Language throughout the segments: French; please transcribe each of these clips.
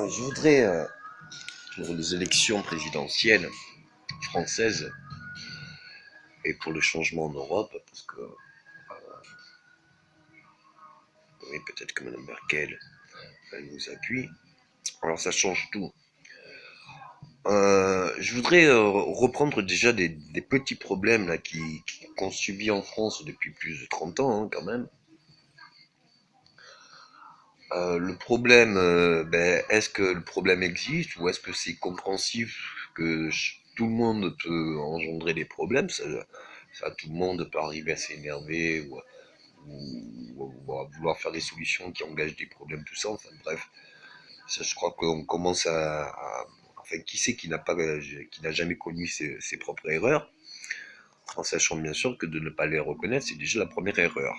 Je voudrais, pour les élections présidentielles françaises et pour le changement en Europe, parce que oui, peut-être que Mme Merkel elle nous appuie, alors ça change tout. Je voudrais reprendre déjà des petits problèmes là, qu'on subit en France depuis plus de 30 ans hein, quand même. Le problème, est-ce que le problème existe ou est-ce que c'est compréhensif que tout le monde peut engendrer des problèmes ça, tout le monde peut arriver à s'énerver ou à vouloir faire des solutions qui engagent des problèmes, tout ça. Enfin bref, ça, je crois qu'on commence enfin, qui c'est qui n'a jamais connu ses propres erreurs, en sachant bien sûr que de ne pas les reconnaître, c'est déjà la première erreur.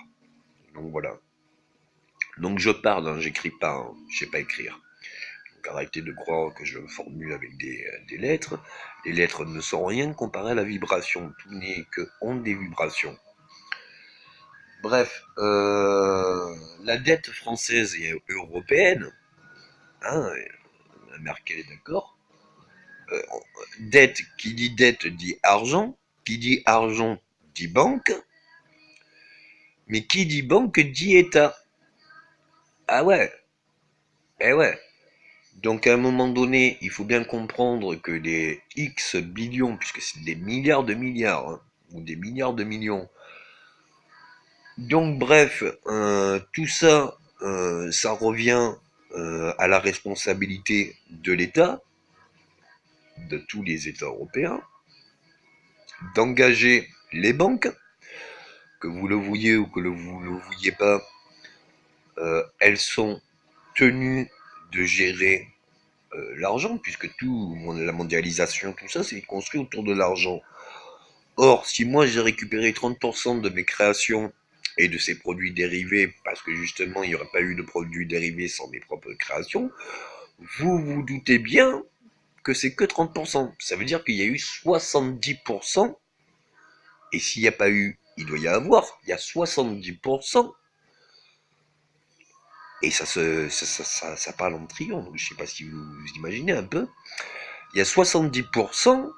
Donc voilà. Donc je parle, hein, j'écris pas, hein, je sais pas écrire. Donc arrêtez de croire que je formule avec des lettres. Les lettres ne sont rien comparé à la vibration. Tout n'est que onde des vibrations. Bref, la dette française et européenne, hein, Merkel est d'accord. Euh, dette dit argent, qui dit argent dit banque, mais qui dit banque dit État. Ah ouais, eh ouais. Donc à un moment donné, il faut bien comprendre que les X billions, puisque c'est des milliards, hein, ou des milliards de millions. Donc bref, tout ça, ça revient à la responsabilité de l'État, de tous les États européens, d'engager les banques, que vous le vouliez ou que vous ne le vouliez pas, elles sont tenues de gérer l'argent, puisque la mondialisation, tout ça, c'est construit autour de l'argent. Or, si moi j'ai récupéré 30% de mes créations et de ces produits dérivés, parce que justement il n'y aurait pas eu de produits dérivés sans mes propres créations, vous vous doutez bien que c'est que 30%. Ça veut dire qu'il y a eu 70%, et s'il n'y a pas eu, il doit y avoir, il y a 70%, et ça parle en triomphe, je ne sais pas si vous imaginez un peu, il y a 70%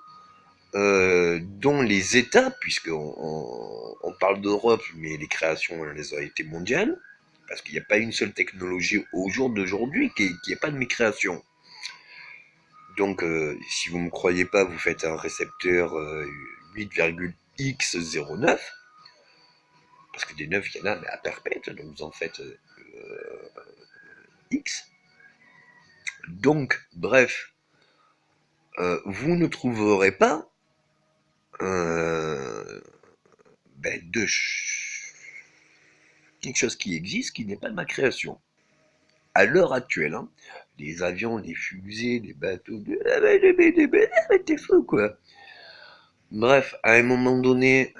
dont les États, puisqu'on parle d'Europe, mais les créations, elles ont été mondiales, parce qu'il n'y a pas une seule technologie au jour d'aujourd'hui qui n'est pas de mes créations. Donc, si vous ne me croyez pas, vous faites un récepteur 8,x09, parce que des 9, il y en a, mais à perpète, donc vous en faites X. Donc, bref, vous ne trouverez pas euh, de quelque chose qui existe qui n'est pas de ma création. À l'heure actuelle, hein, les avions, les fusées, les bateaux, t'es fou quoi. Bref, à un moment donné,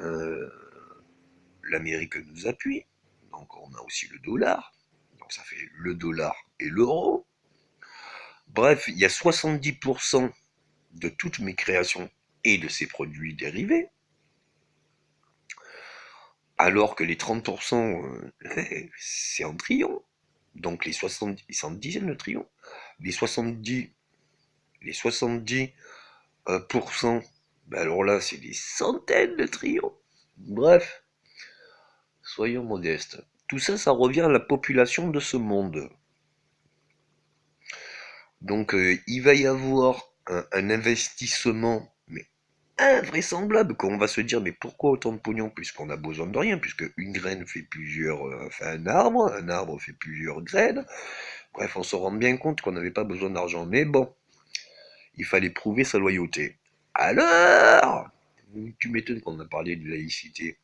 l'Amérique nous appuie, donc on a aussi le dollar, donc ça fait le dollar et l'euro. Bref, il y a 70% de toutes mes créations et de ces produits dérivés, alors que les 30%, c'est en trillions. Donc les 70, c'est en dizaines de trillions. Les 70, les 70 ben alors là, c'est des centaines de trillions. Bref, soyons modestes. Tout ça, ça revient à la population de ce monde. Donc, il va y avoir un investissement, mais invraisemblable, qu'on va se dire, mais pourquoi autant de pognon, puisqu'on a besoin de rien, puisque une graine fait fait un arbre fait plusieurs graines. Bref, on se rend bien compte qu'on n'avait pas besoin d'argent. Mais bon, il fallait prouver sa loyauté. Alors, tu m'étonnes qu'on a parlé de laïcité.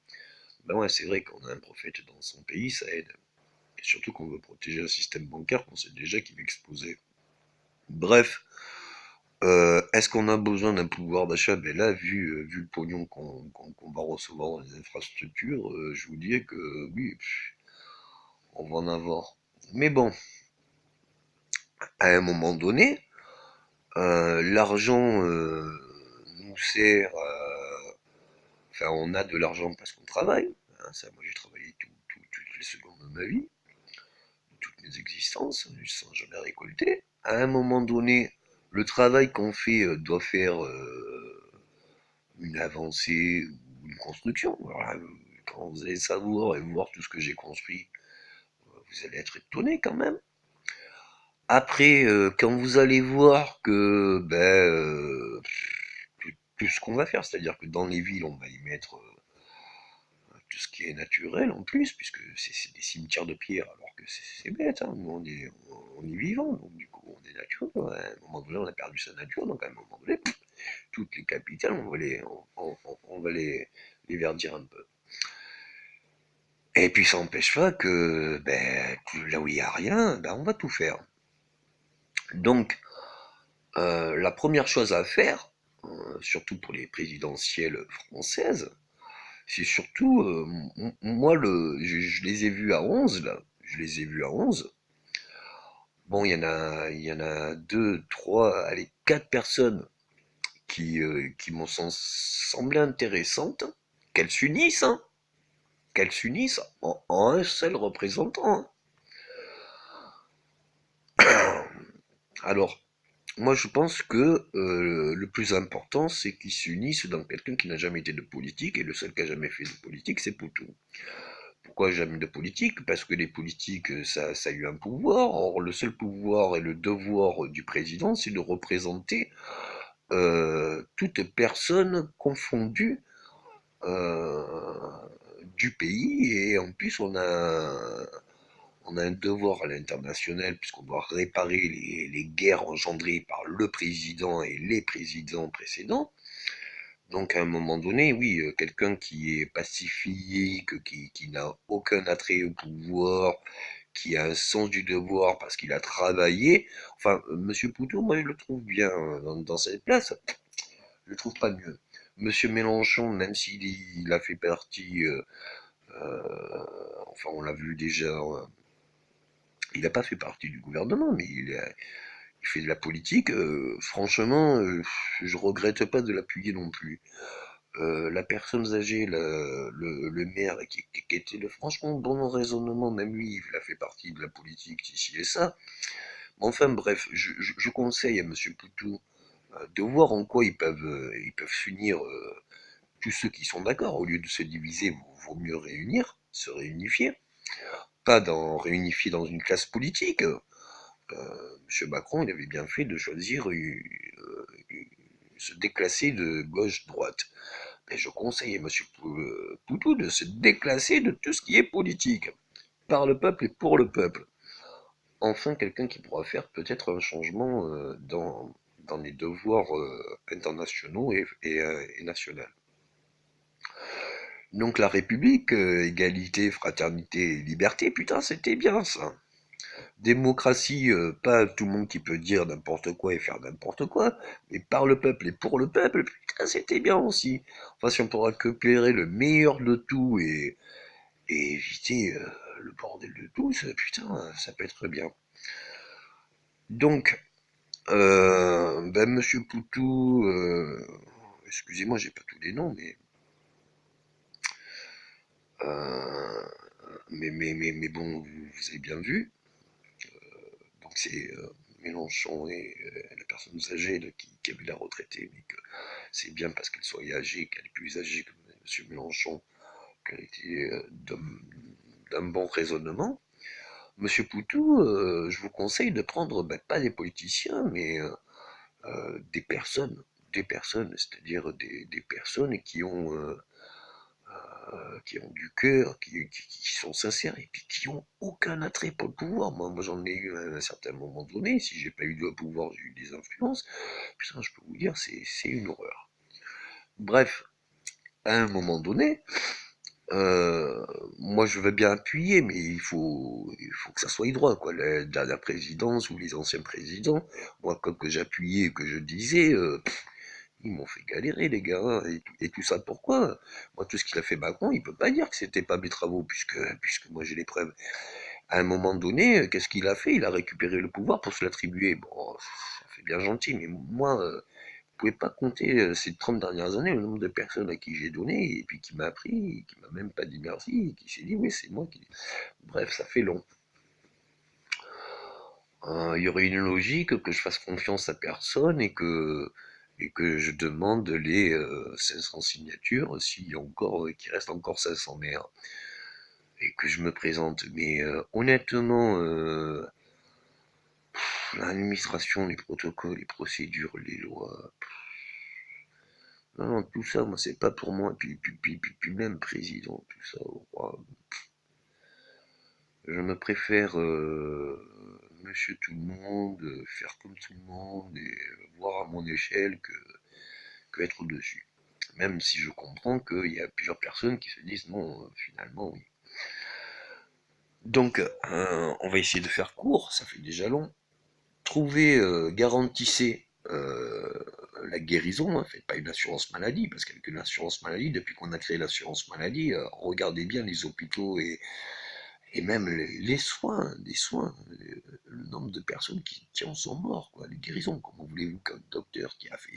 Ben ouais, c'est vrai qu'on a un prophète dans son pays, ça aide. Et surtout qu'on veut protéger un système bancaire qu'on sait déjà qu'il va exploser. Bref, est-ce qu'on a besoin d'un pouvoir d'achat? Ben là, vu le pognon qu'on va recevoir dans les infrastructures, je vous dis que oui, on va en avoir. Mais bon, à un moment donné, l'argent nous sert. Enfin, on a de l'argent parce qu'on travaille. Hein, ça, moi, j'ai travaillé toutes les secondes de ma vie, mes existences, sans jamais récolter. À un moment donné, le travail qu'on fait doit faire une avancée ou une construction. Voilà, quand vous allez savoir et voir tout ce que j'ai construit, vous allez être étonné quand même. Après, quand vous allez voir que tout ce qu'on va faire, c'est-à-dire que dans les villes, on va y mettre tout ce qui est naturel en plus, puisque c'est des cimetières de pierre, alors que c'est bête, hein. Nous on est vivant, donc du coup on est naturel. Ouais. À un moment donné, on a perdu sa nature, donc à un moment donné, toutes les capitales, on va les verdir un peu. Et puis ça n'empêche pas que là où il n'y a rien, on va tout faire. Donc la première chose à faire, surtout pour les présidentielles françaises, c'est surtout, moi, je les ai vus à 11 là. Je les ai vus à 11. Bon, il y en a deux, trois, allez, quatre personnes qui m'ont semblé intéressantes. Qu'elles s'unissent, hein. Qu'elles s'unissent en un seul représentant, hein. Alors, moi, je pense que le plus important, c'est qu'ils s'unissent dans quelqu'un qui n'a jamais été de politique, et le seul qui a jamais fait de politique, c'est Poutou. Pourquoi jamais de politique? Parce que les politiques, ça a eu un pouvoir. Or, le seul pouvoir et le devoir du président, c'est de représenter toute personne confondue euh, du pays. Et en plus, on a un devoir à l'international, puisqu'on doit réparer les guerres engendrées par le président et les présidents précédents. Donc à un moment donné, oui, quelqu'un qui est pacifique, qui n'a aucun attrait au pouvoir, qui a un sens du devoir parce qu'il a travaillé. Enfin, Monsieur Poutou, moi je le trouve bien dans cette place. Je le trouve pas mieux. Monsieur Mélenchon, même s'il a fait partie, enfin on l'a vu déjà, il n'a pas fait partie du gouvernement, mais il fait de la politique. Franchement, je regrette pas de l'appuyer non plus. La personne âgée, le maire, qui était de franchement bon raisonnement, même lui, il a fait partie de la politique ici et ça. Mais enfin bref, je conseille à Monsieur Poutou de voir en quoi ils peuvent s'unir tous ceux qui sont d'accord. Au lieu de se diviser, vaut mieux réunir, se réunifier. Pas réunifier dans une classe politique. Monsieur Macron, il avait bien fait de choisir se déclasser de gauche-droite. Et je conseille à M. Poutou de se déclasser de tout ce qui est politique, par le peuple et pour le peuple. Enfin, quelqu'un qui pourra faire peut-être un changement dans les devoirs internationaux et nationaux. Donc la République, égalité, fraternité et liberté, putain, c'était bien ça. Démocratie, pas tout le monde qui peut dire n'importe quoi et faire n'importe quoi, mais par le peuple et pour le peuple, putain, c'était bien aussi. Enfin, si on pourra récupérer le meilleur de tout et éviter le bordel de tout, putain, ça peut être bien. Donc, Monsieur Poutou, excusez-moi, j'ai pas tous les noms, euh, mais bon, vous avez bien vu. Donc c'est Mélenchon et la personne âgée là, qui avait la retraitée, mais que c'est bien parce qu'elle soit âgée, qu'elle est plus âgée que M. Mélenchon, qu'elle était d'un bon raisonnement. Monsieur Poutou, je vous conseille de prendre pas des politiciens, mais des personnes, c'est-à-dire des personnes qui ont du cœur, qui sont sincères et puis qui ont aucun attrait pour le pouvoir. Moi j'en ai eu à un certain moment donné. Si j'ai pas eu de pouvoir, j'ai eu des influences. Putain, je peux vous dire, c'est une horreur. Bref, à un moment donné, moi je veux bien appuyer, mais il faut que ça soit droit, quoi. La présidence ou les anciens présidents, moi, comme que j'appuyais, que je disais, ils m'ont fait galérer, les gars, hein, et tout ça pourquoi? Moi, tout ce qu'il a fait Macron, il peut pas dire que c'était pas mes travaux, puisque moi j'ai les preuves. À un moment donné, qu'est-ce qu'il a fait? Il a récupéré le pouvoir pour se l'attribuer. Bon, ça fait bien gentil, mais moi, vous pouvez pas compter ces 30 dernières années le nombre de personnes à qui j'ai donné, et puis qui m'a appris, qui m'a même pas dit merci, et qui s'est dit oui, c'est moi qui. Bref, ça fait long. Il y aurait une logique que je fasse confiance à personne et que je demande les 500 signatures, s'il y a encore, qu'il reste encore 500 maires, et que je me présente. Mais honnêtement, l'administration, les protocoles, les procédures, les lois, non, non, tout ça, moi, c'est pas pour moi. Puis même président, tout ça, oh, je me préfère monsieur tout le monde, faire comme tout le monde et voir à mon échelle que être au-dessus. Même si je comprends qu'il y a plusieurs personnes qui se disent non, finalement, oui. Donc, on va essayer de faire court, ça fait déjà long. Trouver, garantissez la guérison, hein, faites pas une assurance maladie, parce qu'avec une assurance maladie, depuis qu'on a créé l'assurance maladie, regardez bien les hôpitaux et même les soins, des soins, le nombre de personnes qui en sont morts, quoi, les guérisons. Comment voulez-vous qu'un docteur qui a fait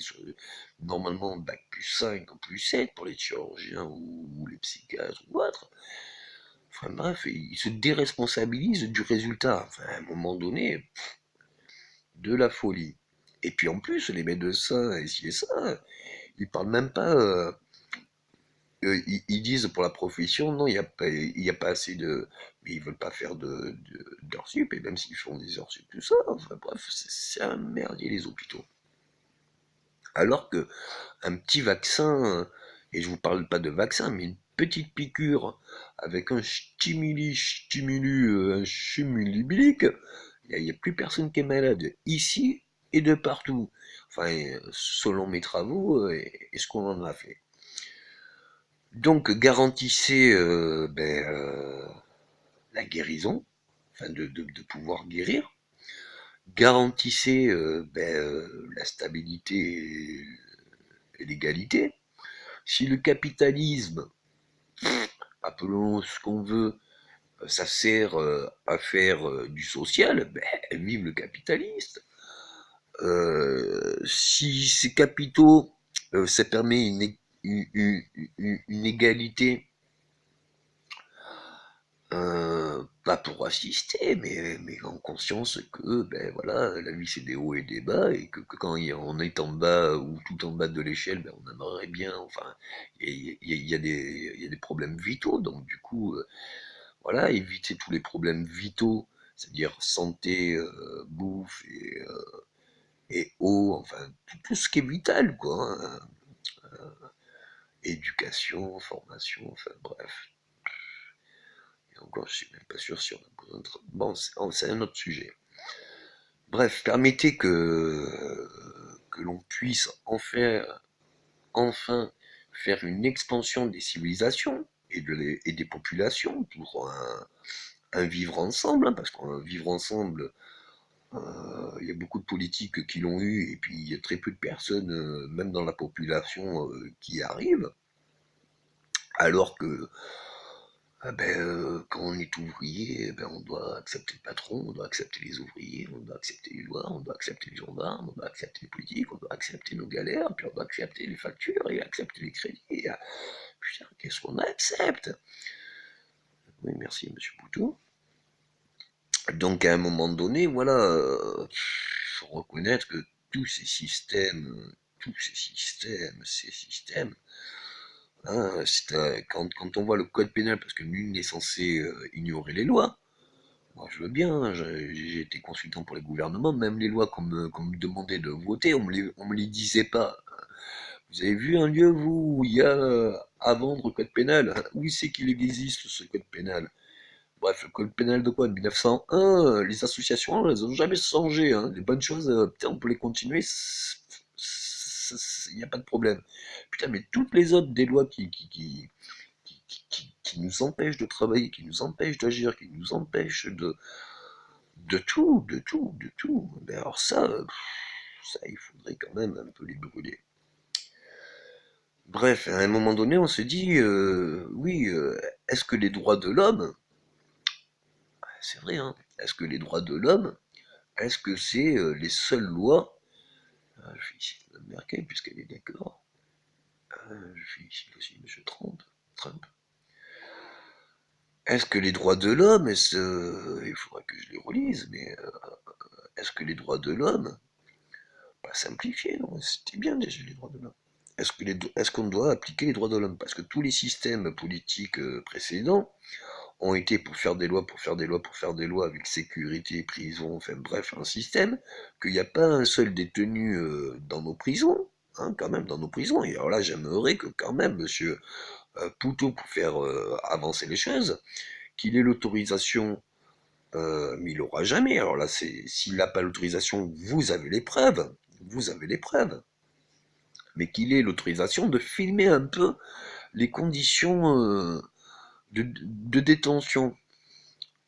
normalement bac plus 5 ou plus 7 pour les chirurgiens ou les psychiatres ou autres, enfin bref, il se déresponsabilise du résultat. Enfin, à un moment donné, de la folie. Et puis en plus, les médecins et ci et ça, ils parlent même pas. Ils disent pour la profession, non, il y a pas assez de. Mais ils veulent pas faire d'heures sup, et même s'ils font des heures sup, tout ça, enfin bref, c'est un merdier les hôpitaux. Alors que un petit vaccin, et je vous parle pas de vaccin, mais une petite piqûre avec un un stimuli, il n'y a plus personne qui est malade ici et de partout. Enfin, selon mes travaux et ce qu'on en a fait. Donc, garantissez la guérison, enfin de pouvoir guérir. Garantissez la stabilité et l'égalité. Si le capitalisme, appelons ce qu'on veut, ça sert à faire du social, ben, vive le capitaliste. Si ces capitaux, ça permet une égalité, pas pour assister, mais en conscience que ben voilà, la vie c'est des hauts et des bas, et que quand on est en bas ou tout en bas de l'échelle, ben, on aimerait bien, enfin, il y a des problèmes vitaux, donc du coup, voilà, éviter tous les problèmes vitaux, c'est-à-dire santé, bouffe et eau, enfin tout ce qui est vital, quoi, hein. Éducation, formation, enfin bref. Et encore, je suis même pas sûr si on a besoin de. Bon, c'est un autre sujet. Bref, permettez que l'on puisse enfin faire une expansion des civilisations et des populations pour un vivre ensemble, hein, parce qu'un vivre ensemble, il y a beaucoup de politiques qui l'ont eu, et puis il y a très peu de personnes, même dans la population, qui y arrivent, alors que quand on est ouvrier, on doit accepter le patron, on doit accepter les ouvriers, on doit accepter les lois, on doit accepter les gendarmes, on doit accepter les politiques, on doit accepter nos galères, puis on doit accepter les factures et accepter les crédits. Putain, qu'est-ce qu'on accepte? Oui, merci, monsieur Boutou. Donc, à un moment donné, voilà, faut reconnaître que ces systèmes, hein, quand on voit le code pénal, parce que nul n'est censé ignorer les lois. Moi, je veux bien, hein, j'ai été consultant pour les gouvernements, même les lois qu'on me demandait de voter, on me les disait pas. Vous avez vu un lieu, vous, où il y a à vendre le code pénal? Oui, c'est qu'il existe ce code pénal. Bref, le code pénal de quoi? De 1901, les associations, elles ont jamais changé, hein. Les bonnes choses, putain, on peut les continuer, il n'y a pas de problème. Putain, mais toutes les autres des lois qui nous empêchent de travailler, qui nous empêchent d'agir, qui nous empêchent de tout. Mais alors ça, ça, il faudrait quand même un peu les brûler. Bref, à un moment donné, on se dit, oui, est-ce que les droits de l'homme, c'est vrai, hein, est-ce que les droits de l'homme, est-ce que c'est les seules lois, je félicite Mme Merkel puisqu'elle est d'accord, je félicite aussi M. Trump. Est-ce que les droits de l'homme, il faudrait que je les relise, mais est-ce que les droits de l'homme, pas simplifier, non, c'était bien déjà les droits de l'homme. Est-ce qu'on doit appliquer les droits de l'homme? Parce que tous les systèmes politiques précédents ont été pour faire des lois, pour faire des lois, pour faire des lois avec sécurité, prison, enfin bref, un système, qu'il n'y a pas un seul détenu dans nos prisons, hein, quand même, dans nos prisons. Et alors là, j'aimerais que quand même, monsieur Poutot, pour faire avancer les choses, qu'il ait l'autorisation, mais il l'aura jamais. Alors là, s'il n'a pas l'autorisation, vous avez les preuves, vous avez les preuves, mais qu'il ait l'autorisation de filmer un peu les conditions de détention.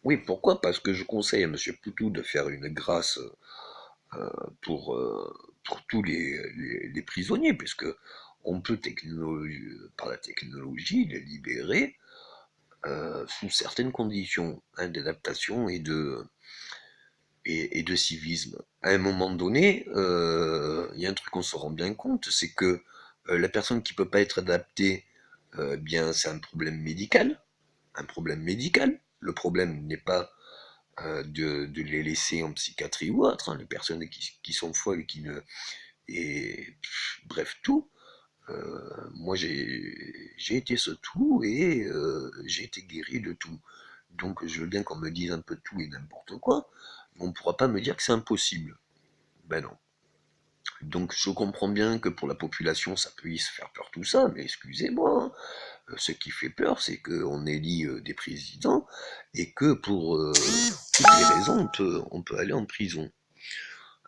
Oui, pourquoi? Parce que je conseille à Monsieur Poutou de faire une grâce pour, euh, pour tous les prisonniers, puisque on peut par la technologie les libérer sous certaines conditions hein, d'adaptation et de civisme. À un moment donné, il y a un truc qu'on se rend bien compte, c'est que la personne qui peut pas être adaptée, bien c'est un problème médical, un problème médical. Le problème n'est pas de les laisser en psychiatrie ou autre, hein, les personnes qui sont folles, qui ne et bref tout. Moi j'ai été ce tout et j'ai été guéri de tout. Donc je veux bien qu'on me dise un peu tout et n'importe quoi, mais on ne pourra pas me dire que c'est impossible. Ben non. Donc je comprends bien que pour la population ça puisse faire peur tout ça, mais excusez-moi, hein, ce qui fait peur c'est qu'on élit des présidents et que pour toutes les raisons on peut aller en prison.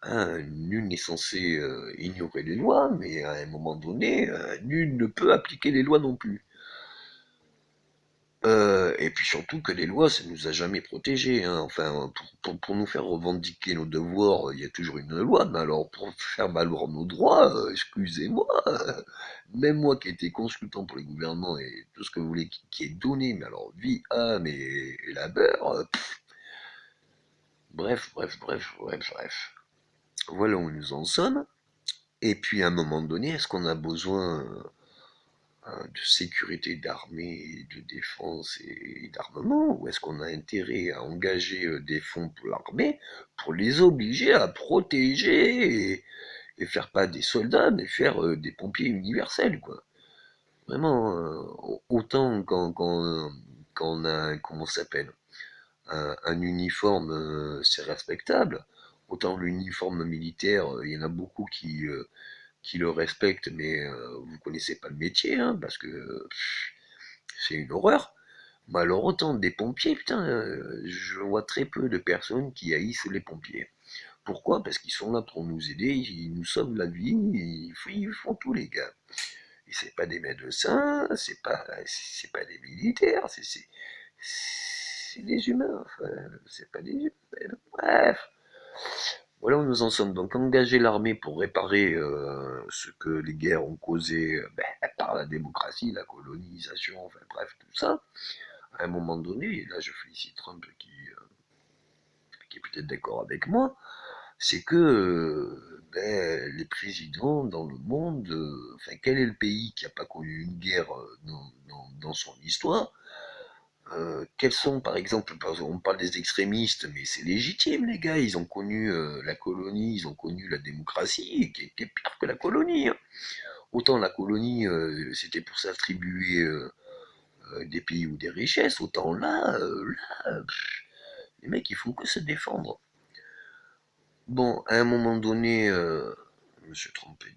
Hein, nul n'est censé ignorer les lois, mais à un moment donné, nul ne peut appliquer les lois non plus. Et puis surtout que les lois, ça nous a jamais protégés. Hein. Enfin, pour nous faire revendiquer nos devoirs, il y a toujours une loi, mais alors pour faire valoir nos droits, excusez-moi, même moi qui étais consultant pour les gouvernements et tout ce que vous voulez qui est donné, mais alors vie, âme et labeur, bref. Voilà où nous en sommes. Et puis à un moment donné, est-ce qu'on a besoin de sécurité, d'armée, de défense et d'armement, ou est-ce qu'on a intérêt à engager des fonds pour l'armée pour les obliger à protéger et faire pas des soldats, mais faire des pompiers universels, quoi. Vraiment, autant quand on a, comment ça s'appelle, un uniforme, c'est respectable, autant l'uniforme militaire, il y en a beaucoup qui le respectent, mais vous connaissez pas le métier, hein, parce que c'est une horreur. Mais alors autant des pompiers, putain, je vois très peu de personnes qui haïssent les pompiers. Pourquoi? Parce qu'ils sont là pour nous aider, ils nous sauvent la vie, ils font tout les gars. Et c'est pas des médecins, c'est pas des militaires, c'est des humains, enfin, c'est pas des humains. Bref, voilà où nous en sommes. Donc engager l'armée pour réparer ce que les guerres ont causé par la démocratie, la colonisation, enfin bref, tout ça, à un moment donné, et là je félicite Trump qui est peut-être d'accord avec moi, c'est que les présidents dans le monde, enfin quel est le pays qui n'a pas connu une guerre dans son histoire? Quels sont, par exemple, on parle des extrémistes, mais c'est légitime, les gars, ils ont connu la colonie, ils ont connu la démocratie, qui est pire que la colonie. Hein. Autant la colonie, c'était pour s'attribuer des pays ou des richesses, autant les mecs, ils font que se défendre. Bon, à un moment donné, Monsieur Trump est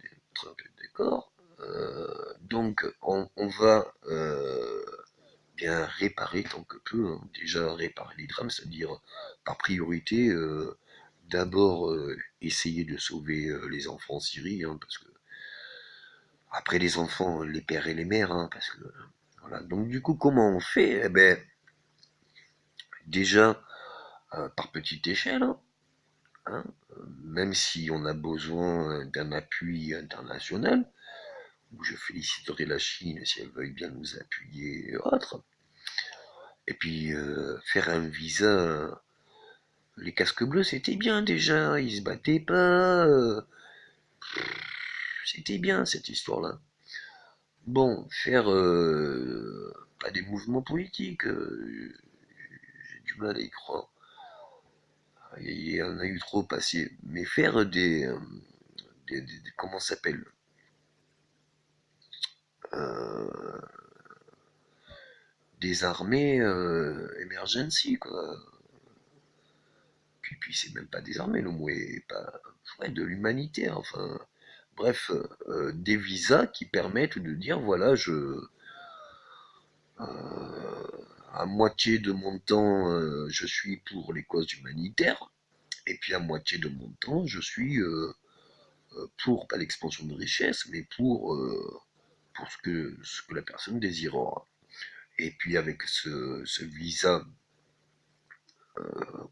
d'accord, donc on va bien réparer tant que peu, hein. Déjà réparer les drames, c'est-à-dire par priorité, d'abord essayer de sauver les enfants en Syrie, hein, parce que après les enfants, les pères et les mères, hein, parce que voilà. Donc du coup, comment on fait? Eh ben, déjà par petite échelle, hein, même si on a besoin d'un appui international, où je féliciterai la Chine si elle veut bien nous appuyer et autres. Et puis faire un visa. Les casques bleus, c'était bien déjà, ils se battaient pas. C'était bien cette histoire-là. Bon, faire pas des mouvements politiques, j'ai du mal à y croire. Il y en a eu trop passé. Mais faire comment ça s'appelle, euh, des armées emergency, quoi. Puis c'est même pas des armées, le mot est pas. Ouais, de l'humanitaire, enfin. Bref, des visas qui permettent de dire voilà, à moitié de mon temps, je suis pour les causes humanitaires, et puis à moitié de mon temps, je suis pour, pas l'expansion de richesse, mais pour ce que la personne désirera. Et puis avec ce visa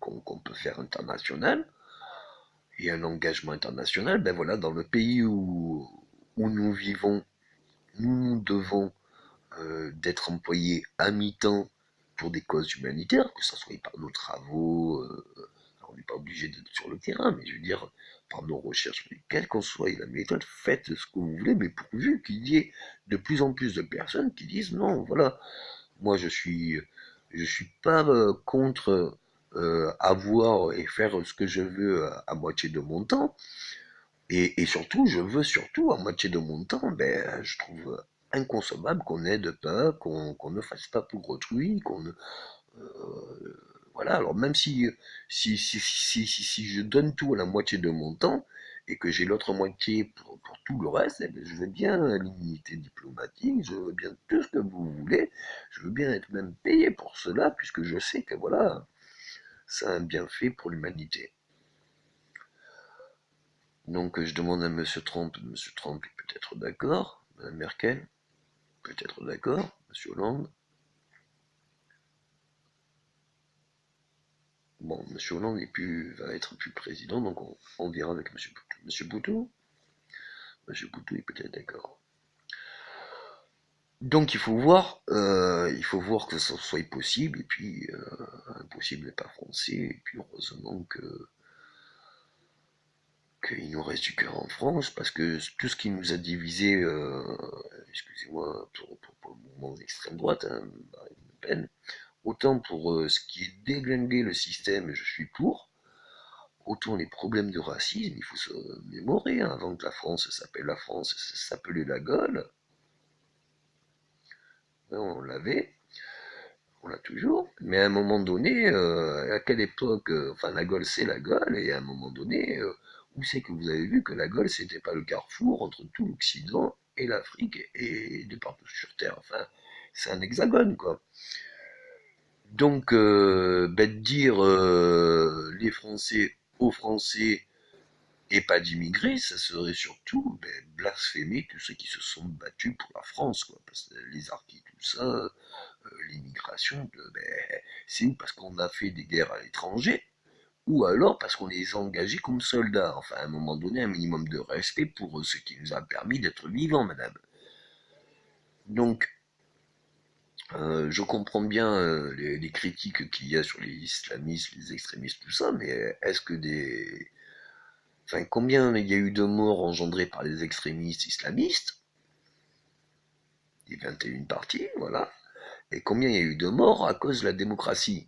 qu'on peut faire international, et un engagement international, ben voilà, dans le pays où nous vivons, nous devons d'être employés à mi-temps pour des causes humanitaires, que ce soit par nos travaux, on n'est pas obligé d'être sur le terrain, mais je veux dire, par nos recherches, mais quelle qu'en soit la méthode, faites ce que vous voulez, mais pourvu qu'il y ait de plus en plus de personnes qui disent non, voilà, moi je suis pas contre avoir et faire ce que je veux à moitié de mon temps, et surtout, je veux surtout, à moitié de mon temps, ben, je trouve inconcevable qu'on n'aide pas, qu'on ne fasse pas pour autrui, qu'on ne, voilà, alors même si je donne tout à la moitié de mon temps, et que j'ai l'autre moitié pour tout le reste, eh ben, je veux bien l'immunité diplomatique, je veux bien tout ce que vous voulez, je veux bien être même payé pour cela, puisque je sais que voilà, c'est un bienfait pour l'humanité. Donc je demande à Monsieur Trump est peut-être d'accord, Mme Merkel peut être d'accord, Monsieur Hollande. Bon, Monsieur Hollande va être plus président, donc on verra avec Monsieur Poutou. Monsieur Poutou est peut-être d'accord. Donc il faut voir que ça soit possible, et puis impossible n'est pas français, et puis heureusement qu'il nous reste du cœur en France, parce que tout ce qui nous a divisé, excusez-moi pour le mouvement d'extrême droite, hein, Marine Le Pen, autant pour ce qui est déglinguer le système, je suis pour, autant les problèmes de racisme, il faut se mémorer, hein, avant que la France s'appelle la France, ça s'appelait la Gaule, hein, on l'avait, on l'a toujours, mais à un moment donné, à quelle époque, enfin la Gaule c'est la Gaule, et à un moment donné, où c'est que vous avez vu que la Gaule c'était pas le carrefour entre tout l'Occident et l'Afrique et de partout sur Terre, enfin c'est un hexagone quoi. Donc, ben, de dire les Français aux Français et pas d'immigrés, ça serait surtout ben, blasphémer tous ceux qui se sont battus pour la France, quoi. Parce que les harkis, tout ça, l'immigration, ben, c'est ou parce qu'on a fait des guerres à l'étranger, ou alors parce qu'on les a engagés comme soldats. Enfin, à un moment donné, un minimum de respect pour ce qui nous a permis d'être vivants, madame. Donc, je comprends bien les critiques qu'il y a sur les islamistes, les extrémistes, tout ça, mais est-ce que des... Enfin, combien il y a eu de morts engendrés par les extrémistes islamistes? Les 21 parties, voilà. Et combien il y a eu de morts à cause de la démocratie?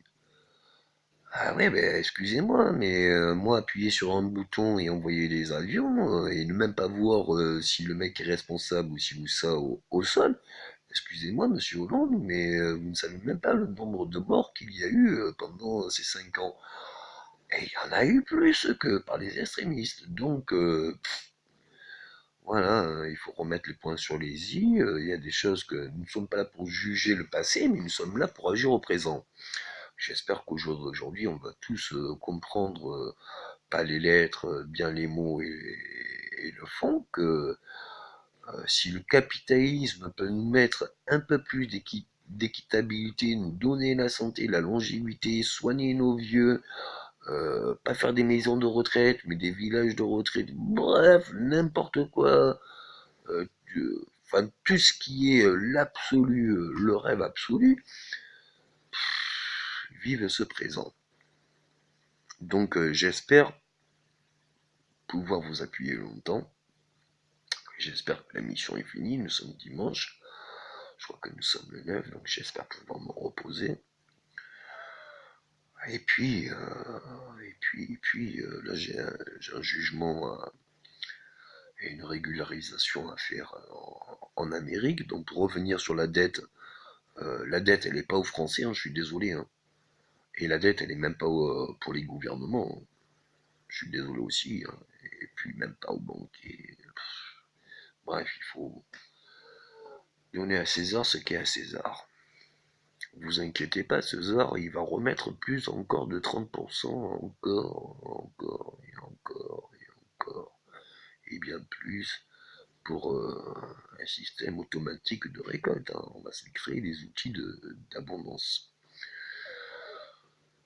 Ah ouais, ben excusez-moi, mais moi appuyer sur un bouton et envoyer des avions, et ne même pas voir si le mec est responsable ou si ou ça au sol, excusez-moi, monsieur Hollande, mais vous ne savez même pas le nombre de morts qu'il y a eu pendant ces 5 ans. Et il y en a eu plus que par les extrémistes. Donc, voilà, il faut remettre les points sur les i. Il y a des choses que nous ne sommes pas là pour juger le passé, mais nous sommes là pour agir au présent. J'espère qu'aujourd'hui, on va tous comprendre, pas les lettres, bien les mots et le fond, que si le capitalisme peut nous mettre un peu plus d'équitabilité, nous donner la santé, la longévité, soigner nos vieux, pas faire des maisons de retraite, mais des villages de retraite, bref, n'importe quoi, euh, enfin tout ce qui est l'absolu, le rêve absolu, vive ce présent. Donc j'espère pouvoir vous appuyer longtemps. J'espère que la mission est finie. Nous sommes dimanche. Je crois que nous sommes le 9, donc j'espère pouvoir me reposer. Là j'ai un jugement et une régularisation à faire en Amérique. Donc pour revenir sur la dette elle n'est pas aux Français, hein, je suis désolé. Hein. Et la dette elle est même pas pour les gouvernements. Hein. Je suis désolé aussi. Hein. Et puis même pas aux banquiers. Bref, il faut donner à César ce qu'est à César. Vous inquiétez pas, César, il va remettre plus encore de 30%, encore, et encore, et encore, et bien plus pour un système automatique de récolte. Hein. On va se créer des outils d'abondance.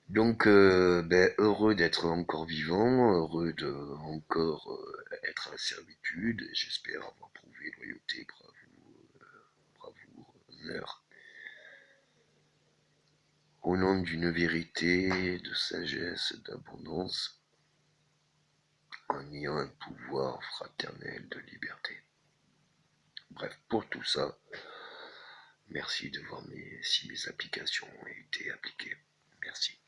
Donc, heureux d'être encore vivant, heureux de encore être à la servitude, et j'espère avoir prouvé loyauté, bravoure, honneur, au nom d'une vérité, de sagesse, d'abondance, en ayant un pouvoir fraternel de liberté. Bref, pour tout ça, merci de voir si mes applications ont été appliquées. Merci.